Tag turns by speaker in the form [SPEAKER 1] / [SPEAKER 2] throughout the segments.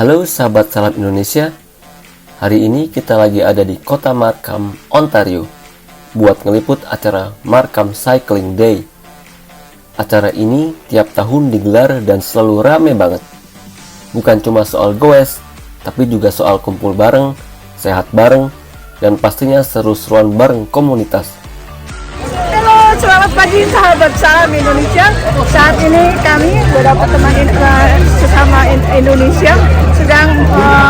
[SPEAKER 1] Halo sahabat Salam Indonesia. Hari ini kita lagi ada di kota Markham, Ontario, buat ngeliput acara Markham Cycling Day. Acara ini tiap tahun digelar dan selalu rame banget. Bukan cuma soal goes, tapi juga soal kumpul bareng, sehat bareng, dan pastinya seru-seruan bareng komunitas.
[SPEAKER 2] Halo, selamat pagi sahabat Salam Indonesia. Saat ini kami beberapa teman sesama Indonesia sedang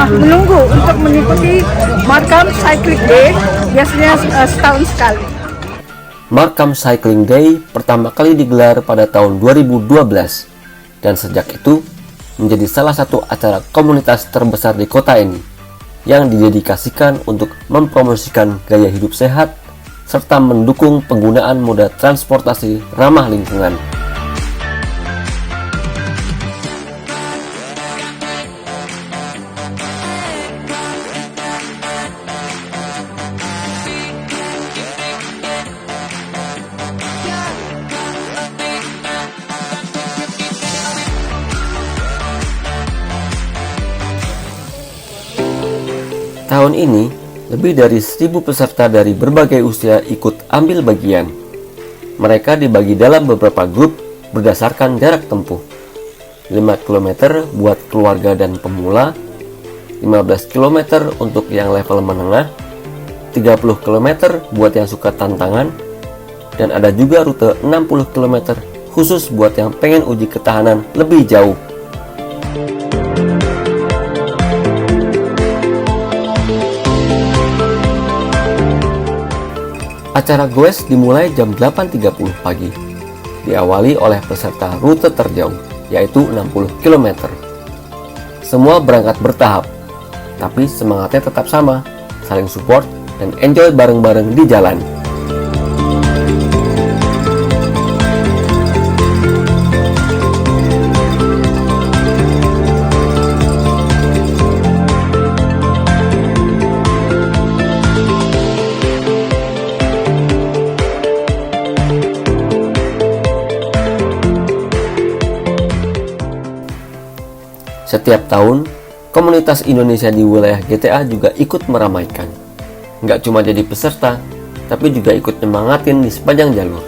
[SPEAKER 2] menunggu untuk mengikuti Markham Cycling Day, biasanya setahun sekali.
[SPEAKER 1] Markham Cycling Day pertama kali digelar pada tahun 2012 dan sejak itu menjadi salah satu acara komunitas terbesar di kota ini yang didedikasikan untuk mempromosikan gaya hidup sehat serta mendukung penggunaan moda transportasi ramah lingkungan. Tahun ini, lebih dari 1.000 peserta dari berbagai usia ikut ambil bagian. Mereka dibagi dalam beberapa grup berdasarkan jarak tempuh. 5 km buat keluarga dan pemula, 15 km untuk yang level menengah, 30 km buat yang suka tantangan, dan ada juga rute 60 km khusus buat yang pengen uji ketahanan lebih jauh. Acara goes dimulai jam 8.30 pagi, diawali oleh peserta rute terjauh, yaitu 60 km. Semua berangkat bertahap, tapi semangatnya tetap sama, saling support dan enjoy bareng-bareng di jalan. Setiap tahun, komunitas Indonesia di wilayah GTA juga ikut meramaikan. Nggak cuma jadi peserta, tapi juga ikut nyemangatin di sepanjang jalur.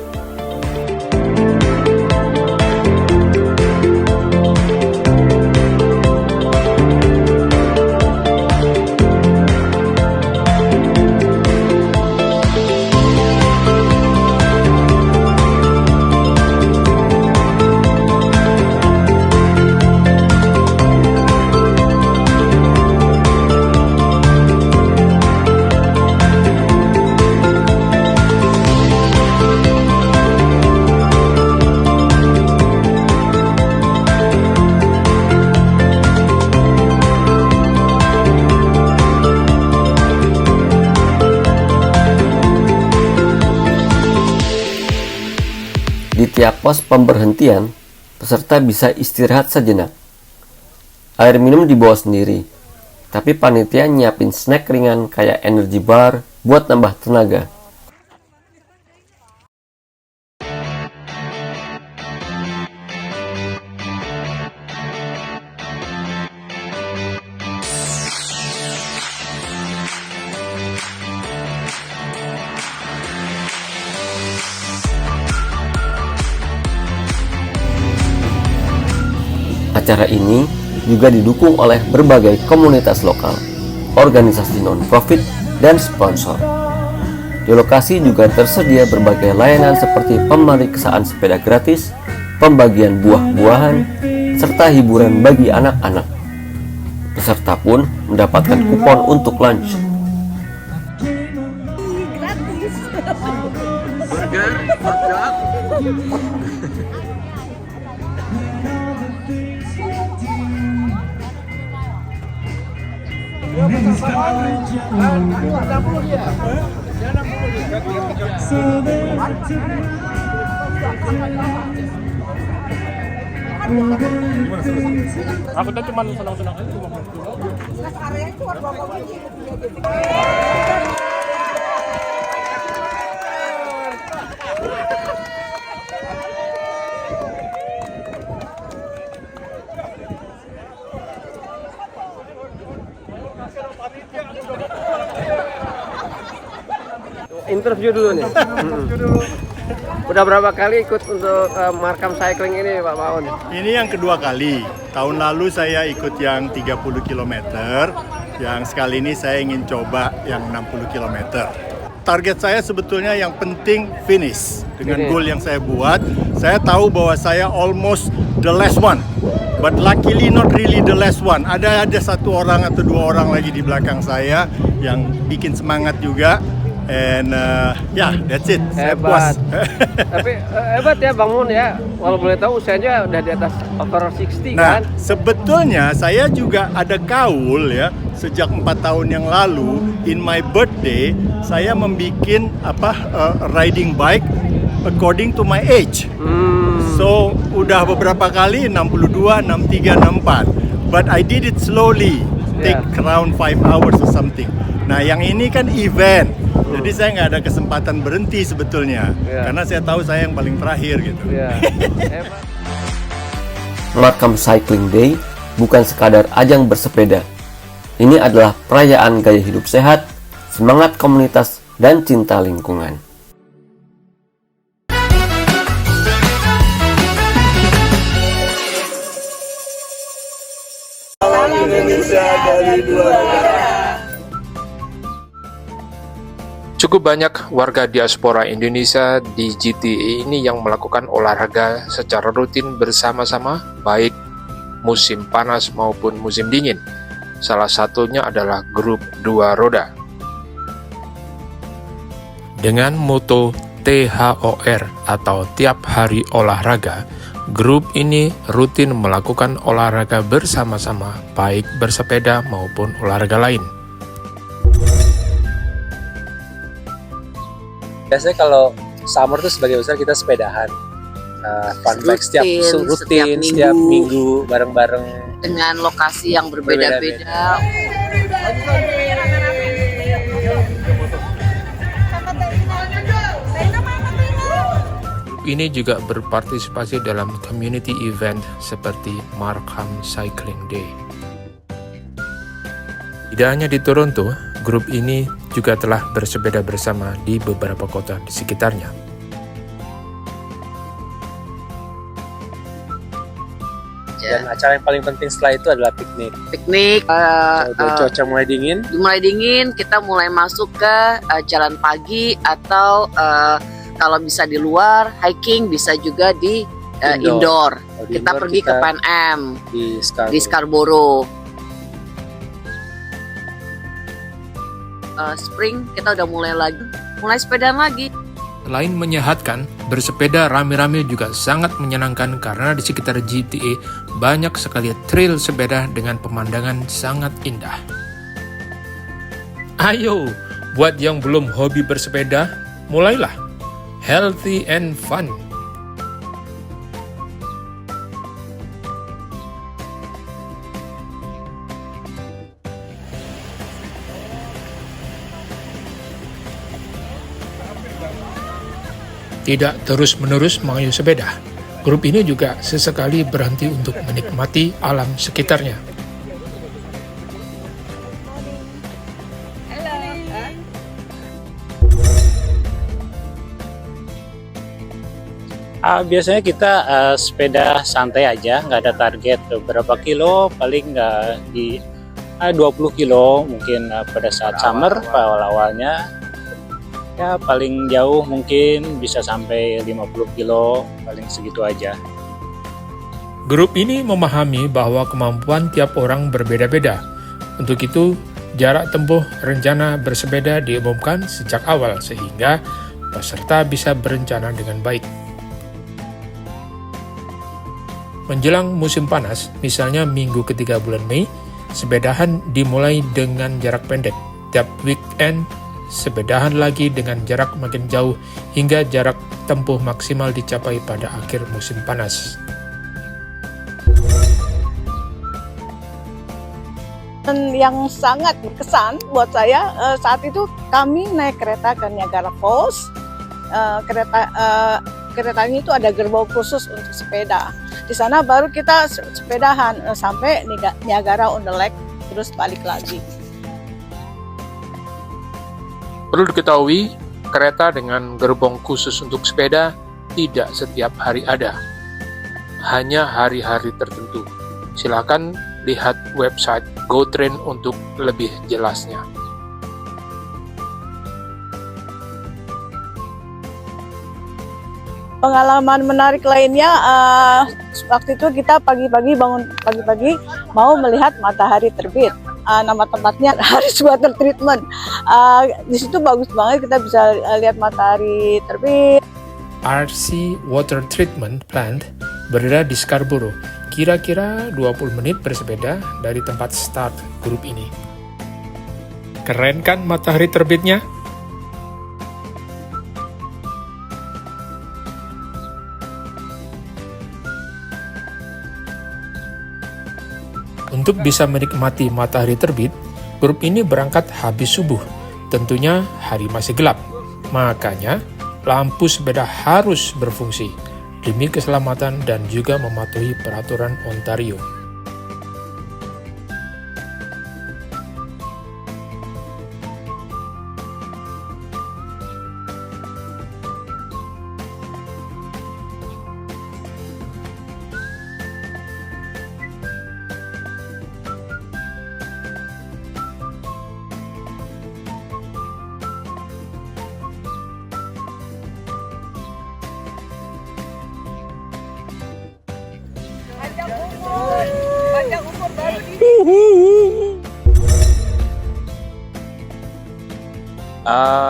[SPEAKER 1] Di tiap pos pemberhentian, peserta bisa istirahat sejenak. Air minum dibawa sendiri, tapi panitia nyiapin snack ringan kayak energy bar buat nambah tenaga. Acara ini juga didukung oleh berbagai komunitas lokal, organisasi non-profit, dan sponsor. Di lokasi juga tersedia berbagai layanan seperti pemeriksaan sepeda gratis, pembagian buah-buahan, serta hiburan bagi anak-anak. Peserta pun mendapatkan kupon untuk lunch.
[SPEAKER 2] Burger, hotdog.
[SPEAKER 3] Aku tuh cuma senang-senang aja.
[SPEAKER 1] Interview dulu nih. Udah berapa kali ikut untuk Markham Cycling ini, Pak Paun?
[SPEAKER 3] Ini yang kedua kali. Tahun lalu saya ikut yang 30 km. Yang sekali ini saya ingin coba yang 60 km. Target saya sebetulnya yang penting finish. Dengan goal yang saya buat, saya tahu bahwa saya almost the last one. But luckily not really the last one. Ada satu orang atau dua orang lagi di belakang saya yang bikin semangat juga. And that's it. Saya puas.
[SPEAKER 1] Tapi hebat ya Bang Mun ya. Walau boleh tahu usianya udah di atas over 60
[SPEAKER 3] Nah,
[SPEAKER 1] kan.
[SPEAKER 3] sebetulnya saya juga ada kaul ya. Sejak 4 tahun yang lalu, in my birthday, saya membuat riding bike according to my age. So, udah beberapa kali 62, 63, 64. But I did it slowly. Take around 5 hours or something. Nah, yang ini kan event. Jadi saya nggak ada kesempatan berhenti sebetulnya. Karena saya tahu saya yang paling terakhir gitu.
[SPEAKER 1] Markham Cycling Day bukan sekadar ajang bersepeda. Ini adalah perayaan gaya hidup sehat, semangat komunitas, dan cinta lingkungan.
[SPEAKER 3] Indonesia dari dua negara.
[SPEAKER 4] Cukup banyak warga diaspora Indonesia di GTE ini yang melakukan olahraga secara rutin bersama-sama, baik musim panas maupun musim dingin. Salah satunya adalah grup dua roda. Dengan moto THOR atau tiap hari olahraga, grup ini rutin melakukan olahraga bersama-sama, baik bersepeda maupun olahraga lain.
[SPEAKER 5] Biasanya kalau summer tuh sebagai besar kita sepedahan. Fun fact setiap minggu bareng-bareng
[SPEAKER 6] dengan lokasi yang berbeda-beda.
[SPEAKER 4] Ini juga berpartisipasi dalam community event seperti Markham Cycling Day. Tidak hanya di Toronto, grup ini juga telah bersepeda bersama di beberapa kota di sekitarnya.
[SPEAKER 5] Dan acara yang paling penting setelah itu adalah piknik.
[SPEAKER 6] Piknik,
[SPEAKER 5] Cuaca mulai dingin,
[SPEAKER 6] kita mulai masuk ke jalan pagi atau kalau bisa di luar, hiking, bisa juga di indoor. Kita pergi ke Pan Am di Scarborough. Spring kita udah mulai sepedaan lagi.
[SPEAKER 4] Selain menyehatkan, bersepeda rame-rame juga sangat menyenangkan karena di sekitar GTA banyak sekali trail sepeda dengan pemandangan sangat indah. Ayo, buat yang belum hobi bersepeda, mulailah. Healthy and fun. Tidak terus-menerus mengayuh sepeda, grup ini juga sesekali berhenti untuk menikmati alam sekitarnya.
[SPEAKER 7] Biasanya kita sepeda santai aja, nggak ada target berapa kilo, paling nggak di 20 kilo mungkin pada saat summer awal-awalnya. Ya paling jauh mungkin bisa sampai 50 kilo, paling segitu aja.
[SPEAKER 4] Grup ini memahami bahwa kemampuan tiap orang berbeda-beda. Untuk itu, jarak tempuh rencana bersepeda diumumkan sejak awal sehingga peserta bisa berencana dengan baik. Menjelang musim panas, misalnya minggu ketiga bulan Mei, sepedahan dimulai dengan jarak pendek. Tiap weekend, sepedahan lagi dengan jarak makin jauh hingga jarak tempuh maksimal dicapai pada akhir musim panas.
[SPEAKER 2] Dan yang sangat berkesan buat saya saat itu kami naik kereta ke Niagara Falls. Keretanya itu ada gerbong khusus untuk sepeda. Di sana baru kita sepedahan sampai Niagara on the Lake, terus balik lagi.
[SPEAKER 4] Perlu diketahui, kereta dengan gerbong khusus untuk sepeda tidak setiap hari ada, hanya hari-hari tertentu. Silakan lihat website GoTrain untuk lebih jelasnya.
[SPEAKER 2] Pengalaman menarik lainnya, waktu itu kita pagi-pagi bangun pagi-pagi mau melihat matahari terbit. Nama tempatnya Harris Water Treatment. Di situ bagus banget, kita bisa lihat matahari terbit.
[SPEAKER 4] RC Water Treatment Plant berada di Scarborough, kira-kira 20 menit bersepeda dari tempat start grup ini. Keren kan matahari terbitnya? Untuk bisa menikmati matahari terbit, grup ini berangkat habis subuh. Tentunya hari masih gelap. Makanya, lampu sepeda harus berfungsi demi keselamatan dan juga mematuhi peraturan Ontario.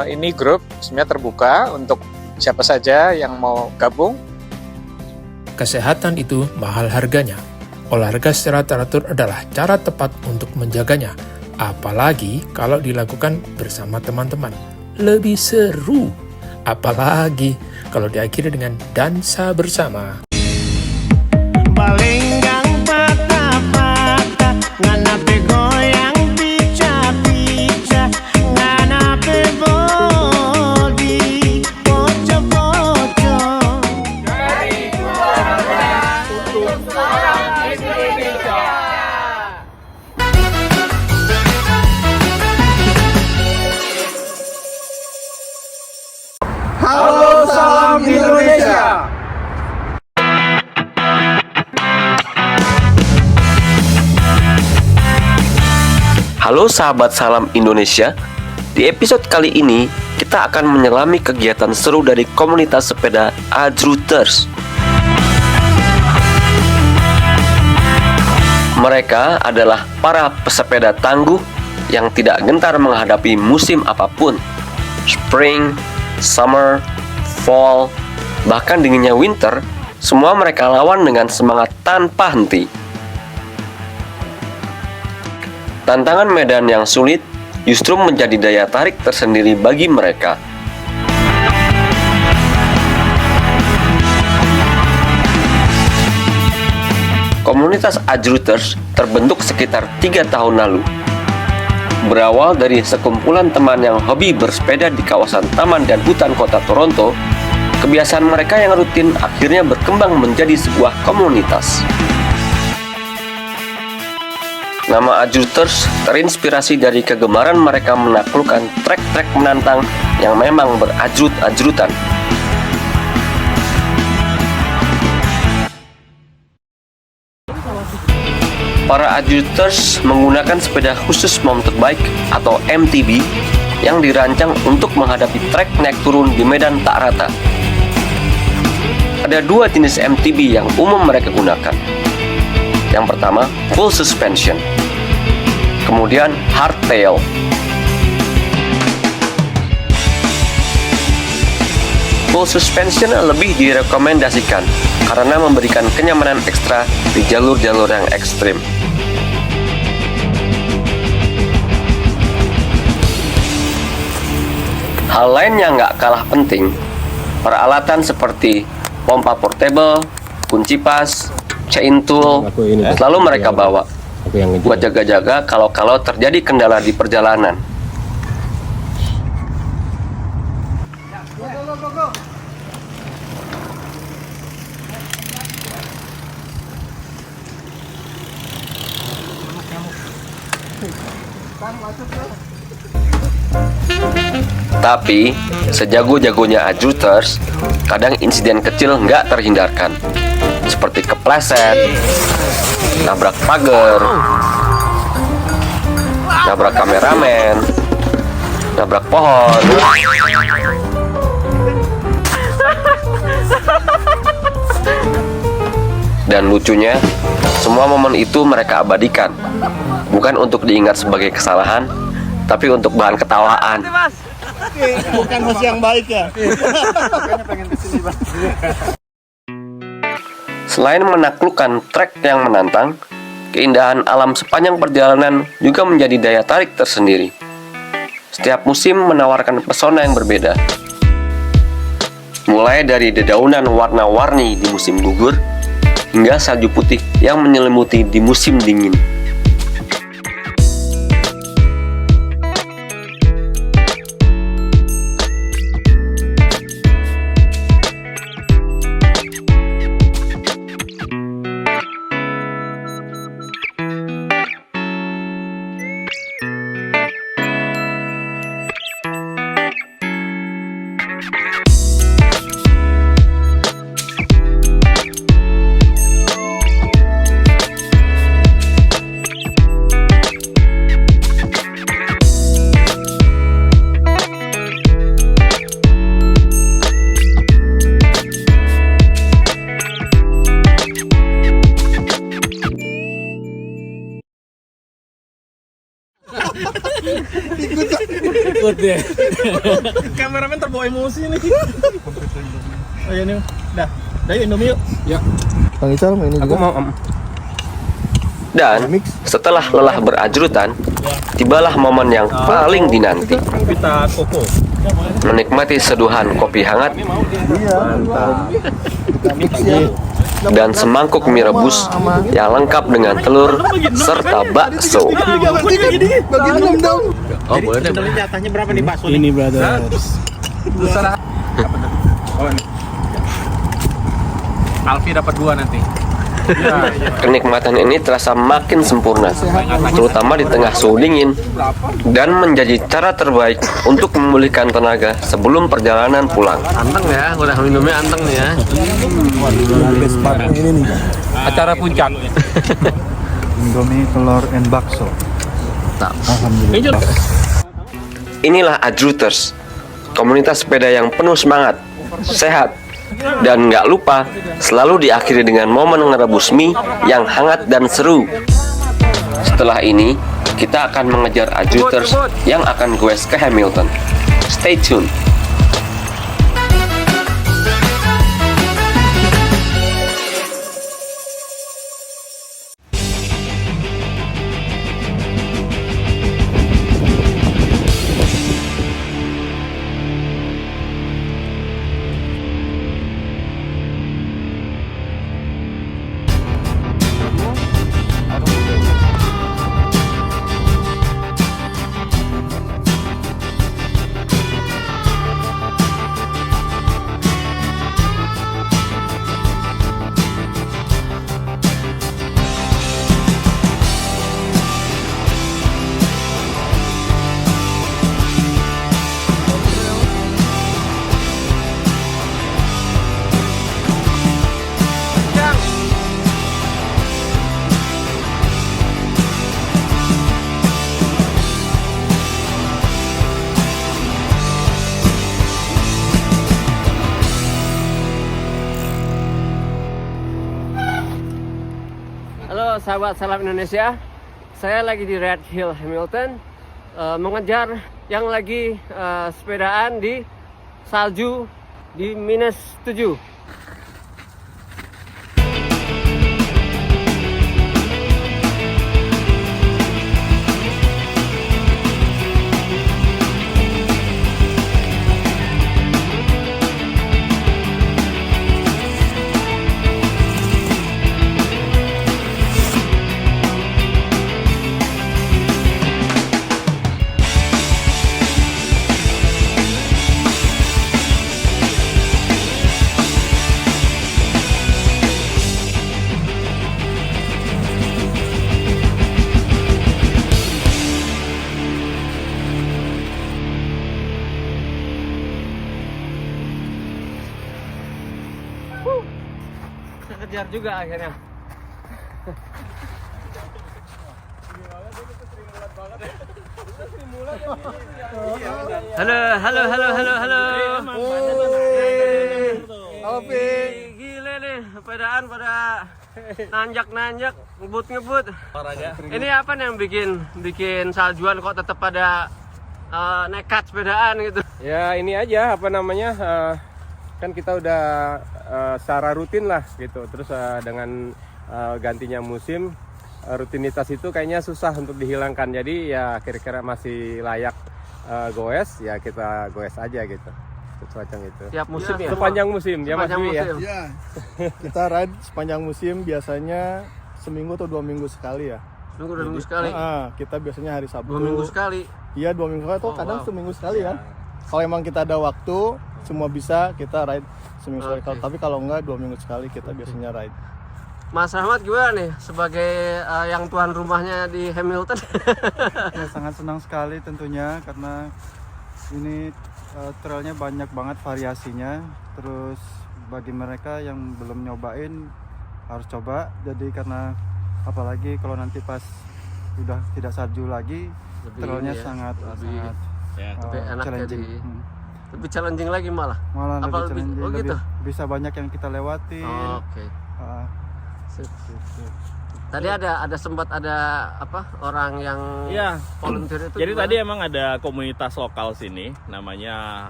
[SPEAKER 7] Ini grup sebenarnya terbuka untuk siapa saja yang mau gabung.
[SPEAKER 4] Kesehatan itu mahal harganya. Olahraga secara teratur adalah cara tepat untuk menjaganya. Apalagi kalau dilakukan bersama teman-teman. Lebih seru. Apalagi kalau diakhiri dengan dansa bersama.
[SPEAKER 8] Balenggang patah-patah, nganape goyang pica-pica, nganape body, poco-poco. Dari keluarga untuk orang Indonesia.
[SPEAKER 3] Halo, salam Indonesia.
[SPEAKER 1] Halo sahabat Salam Indonesia. Di episode kali ini kita akan menyelami kegiatan seru dari komunitas sepeda Adrooters. Mereka adalah para pesepeda tangguh yang tidak gentar menghadapi musim apapun. Spring, summer, fall, bahkan dinginnya winter, semua mereka lawan dengan semangat tanpa henti. Tantangan medan yang sulit justru menjadi daya tarik tersendiri bagi mereka. Komunitas Adrooters terbentuk sekitar 3 tahun lalu. Berawal dari sekumpulan teman yang hobi bersepeda di kawasan taman dan hutan kota Toronto, kebiasaan mereka yang rutin akhirnya berkembang menjadi sebuah komunitas. Nama Adrooters terinspirasi dari kegemaran mereka menaklukkan trek-trek menantang yang memang berajrut-ajrutan. Para Adrooters menggunakan sepeda khusus mountain bike atau MTB yang dirancang untuk menghadapi trek naik turun di medan tak rata. Ada 2 jenis MTB yang umum mereka gunakan. Yang pertama, full suspension. Kemudian hardtail. Full suspension lebih direkomendasikan karena memberikan kenyamanan ekstra di jalur-jalur yang ekstrim. Hal lain yang nggak kalah penting, peralatan seperti pompa portable, kunci pas, chain tool, selalu mereka bawa buat jaga-jaga kalau terjadi kendala di perjalanan. Tapi, sejago-jagonya ajuters, kadang insiden kecil nggak terhindarkan. Seperti kepleset, nabrak pagar, nabrak kameramen, nabrak pohon. Dan lucunya, semua momen itu mereka abadikan. Bukan untuk diingat sebagai kesalahan, tapi untuk bahan ketawaan.
[SPEAKER 3] Bukan host yang baik ya.
[SPEAKER 1] Selain menaklukkan trek yang menantang, keindahan alam sepanjang perjalanan juga menjadi daya tarik tersendiri. Setiap musim menawarkan pesona yang berbeda. Mulai dari dedaunan warna-warni di musim gugur, hingga salju putih yang menyelimuti di musim dingin.
[SPEAKER 5] Ikut ya.
[SPEAKER 8] Kameramen terbawa emosi nih. Oh iya nih, dah yuk Indomie yuk. Ya.
[SPEAKER 3] Bang Ical main ini
[SPEAKER 8] Aku
[SPEAKER 3] juga.
[SPEAKER 8] mau
[SPEAKER 1] Dan setelah lelah berajrutan, tibalah momen yang paling dinanti.
[SPEAKER 8] Vita Coco.
[SPEAKER 1] Menikmati seduhan kopi hangat
[SPEAKER 3] Mantap. Kita mix ya.
[SPEAKER 1] dan semangkuk mie rebus yang lengkap dengan telur serta bakso.
[SPEAKER 3] Bagi minum dong.
[SPEAKER 1] Oh, boleh deh.
[SPEAKER 8] Jatahnya berapa nih bakso?
[SPEAKER 5] Ini brother.
[SPEAKER 8] Oh ini. Alfi dapat 2 nanti.
[SPEAKER 1] Kenikmatan ini terasa makin sempurna, terutama di tengah suhu dingin, dan menjadi cara terbaik untuk memulihkan tenaga sebelum perjalanan pulang.
[SPEAKER 5] Anteng ya, udah minumnya anteng nih ya.
[SPEAKER 3] Best part ini nih.
[SPEAKER 5] Acara puncak.
[SPEAKER 3] Indomie, telur, and bakso. Alhamdulillah.
[SPEAKER 1] Inilah Ajruters, komunitas sepeda yang penuh semangat, sehat, dan nggak lupa selalu diakhiri dengan momen ngerebus mie yang hangat dan seru. Setelah ini, kita akan mengejar Ajruters yang akan goes ke Hamilton. Stay tune. Halo sahabat Salam Indonesia, saya lagi di Red Hill Hamilton, mengejar yang lagi sepedaan di salju di -7. kejar juga akhirnya. Halo. Oke, gile nih, sepedaan pada nanjak, ngebut. Ini apa nih yang bikin saljuan kok tetap pada nekat sepedaan gitu?
[SPEAKER 9] Ya ini aja apa namanya, kan kita udah secara rutin lah gitu. Terus dengan gantinya musim, rutinitas itu kayaknya susah untuk dihilangkan. Jadi ya kira-kira masih layak goes, ya kita goes aja gitu. Semacam itu.
[SPEAKER 1] Tiap musim ya?
[SPEAKER 9] Sepanjang musim, ya Mas Dwi ya.
[SPEAKER 3] Ya, kita ride sepanjang musim biasanya seminggu atau 2 minggu sekali ya.
[SPEAKER 1] Seminggu 2 minggu sekali?
[SPEAKER 3] Kita biasanya hari Sabtu.
[SPEAKER 1] 2 minggu sekali?
[SPEAKER 3] Iya, 2 minggu sekali atau kadang seminggu sekali kan. Kalau emang kita ada waktu, semua bisa kita ride seminggu sekali. Tapi kalau enggak 2 minggu sekali kita biasanya ride.
[SPEAKER 1] Mas Rahmat gimana nih sebagai yang tuan rumahnya di Hamilton?
[SPEAKER 10] Ya, sangat senang sekali tentunya karena ini trailnya banyak banget variasinya. Terus bagi mereka yang belum nyobain harus coba. Jadi karena apalagi kalau nanti pas udah tidak salju lagi, trailnya sangat
[SPEAKER 1] enak
[SPEAKER 10] challenging.
[SPEAKER 1] Lebih challenging lagi malah
[SPEAKER 10] Lebih challenging,
[SPEAKER 1] oh gitu?
[SPEAKER 10] Bisa banyak yang kita lewatin.
[SPEAKER 1] Oke. Tadi ada sempat ada apa orang yang volunteer itu.
[SPEAKER 11] Jadi
[SPEAKER 1] gimana?
[SPEAKER 11] tadi emang ada komunitas lokal sini namanya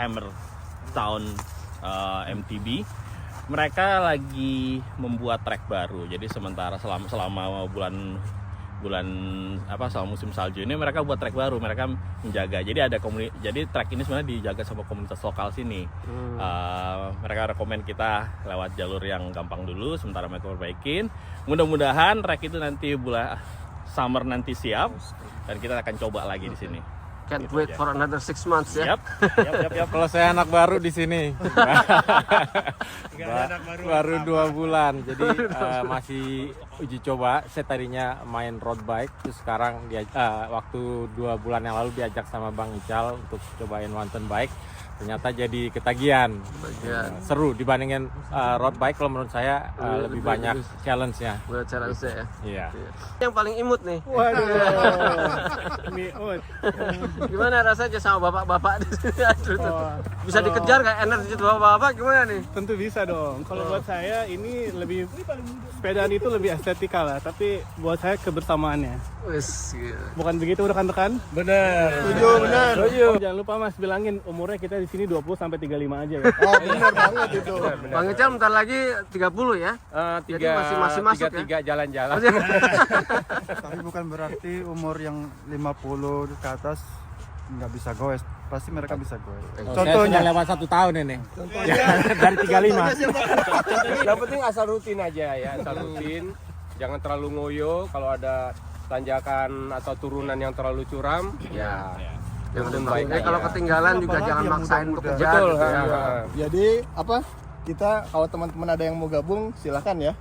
[SPEAKER 11] Hammer Town MTB. Mereka lagi membuat trek baru. Jadi sementara selama bulan selama musim salju ini mereka buat trek baru, mereka menjaga. Jadi trek ini sebenarnya dijaga sama komunitas lokal sini. Mereka rekomen kita lewat jalur yang gampang dulu, sementara mereka perbaikin. Mudah-mudahan trek itu nanti bulan summer nanti siap dan kita akan coba lagi di sini.
[SPEAKER 1] Can't wait for another 6 months ya.
[SPEAKER 9] Yap. Kalau saya anak baru di sini. baru 2 bulan. Jadi masih uji coba. Saya tadinya main road bike, terus sekarang waktu 2 bulan yang lalu diajak sama Bang Ical untuk cobain mountain bike. Ternyata jadi ketagihan. Seru dibandingin road bike. Kalau menurut saya lebih banyak challenge-nya.
[SPEAKER 1] Challenge-nya ya.
[SPEAKER 9] Iya.
[SPEAKER 1] Yang paling imut nih.
[SPEAKER 3] Waduh.
[SPEAKER 1] Gimana rasanya sama bapak-bapak di sini? Bisa dikejar nggak energi bapak-bapak gimana nih?
[SPEAKER 8] Tentu bisa dong. Kalau buat saya ini lebih sepedaan itu lebih estetika lah, tapi buat saya kebersamaannya. Bukan begitu rekan-rekan?
[SPEAKER 3] Benar. Benar.
[SPEAKER 8] Jangan lupa Mas bilangin umurnya kita di sini 20 sampai 35 aja ya.
[SPEAKER 3] Oh, benar banget itu.
[SPEAKER 1] Bang Ical bentar lagi 30 ya? Jadi masih masuk
[SPEAKER 9] 33
[SPEAKER 1] ya?
[SPEAKER 9] jalan-jalan.
[SPEAKER 10] Tapi bukan berarti umur yang 50 ke atas nggak bisa goes. Pasti mereka bisa goes.
[SPEAKER 9] Contohnya lewat 1 tahun ini. Dari 35. Yang penting asal rutin aja ya, asal rutin. Jangan terlalu ngoyo kalau ada tanjakan atau turunan yang terlalu curam. Ya. Yang baik.
[SPEAKER 1] Kalau ketinggalan juga jangan maksain untuk kejar.
[SPEAKER 9] Betul.
[SPEAKER 1] Gitu ya.
[SPEAKER 3] Jadi kita kalau teman-teman ada yang mau gabung silakan ya.